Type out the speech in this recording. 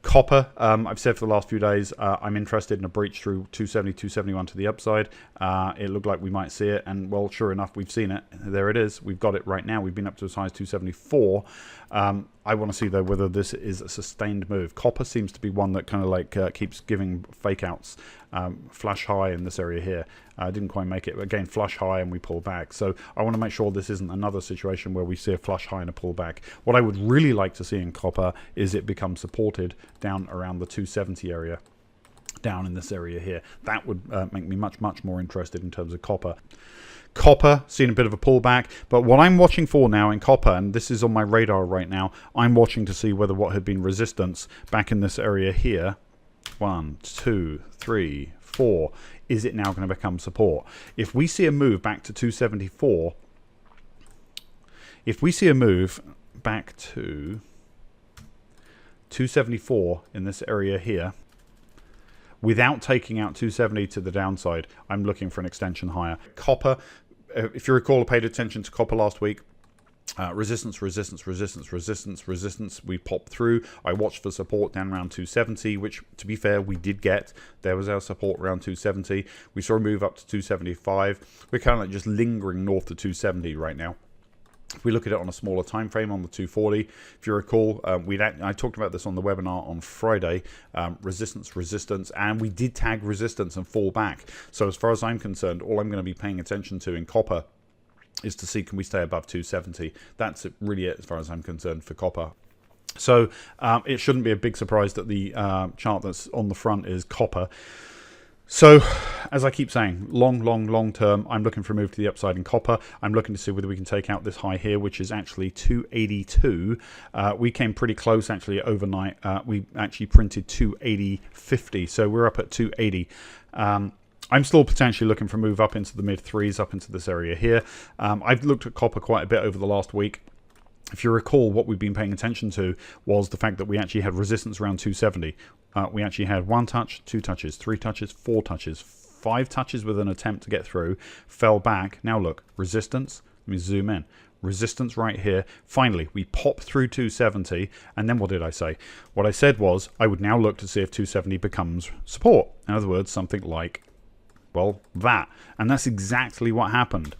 Copper, I've said for the last few days, I'm interested in a breach through 270, 271 to the upside. It looked like we might see it, and well, sure enough, we've seen it. There it is. We've got it right now. We've been up to as high as 274. I want to see, though, whether this is a sustained move. Copper seems to be one that kind of like keeps giving fake outs. Flash high in this area here. Didn't quite make it, but again, flush high and we pull back. So I want to make sure this isn't another situation where we see a flush high and a pullback. What I would really like to see in copper is it become supported down around the 270 area, down in this area here. That would make me much more interested in terms of copper. Copper, seen a bit of a pullback, but what I'm watching for now in copper, and this is on my radar right now, I'm watching to see whether what had been resistance back in this area here, 1, 2, 3, 4, is it now going to become support? If we see a move back to 274, if we see a move back to 274 in this area here, without taking out 270 to the downside, I'm looking for an extension higher. Copper, if you recall, I paid attention to copper last week. Resistance, resistance, resistance, resistance, resistance. We popped through. I watched for support down around 270, which, to be fair, we did get. There was our support around 270. We saw a move up to 275. We're kind of like just lingering north to 270 right now. If we look at it on a smaller time frame on the 240, if you recall, I talked about this on the webinar on Friday, resistance, resistance, and we did tag resistance and fall back. So as far as I'm concerned, all I'm going to be paying attention to in copper is to see, can we stay above 270? That's really it as far as I'm concerned for copper. So it shouldn't be a big surprise that the chart that's on the front is copper. So, as I keep saying, long term, I'm looking for a move to the upside in copper. I'm looking to see whether we can take out this high here, which is actually 282. We came pretty close, actually, overnight. We actually printed 280.50, so we're up at 280. I'm still potentially looking for a move up into the mid-threes, up into this area here. I've looked at copper quite a bit over the last week. If you recall, what we've been paying attention to was the fact that we actually had resistance around 270. We actually had 1 touch, 2 touches, 3 touches, 4 touches, 5 touches with an attempt to get through, fell back. Now look, resistance. Let me zoom in. Resistance right here. Finally, we popped through 270, and then what did I say? What I said was I would now look to see if 270 becomes support. In other words, something like, well, that. And that's exactly what happened.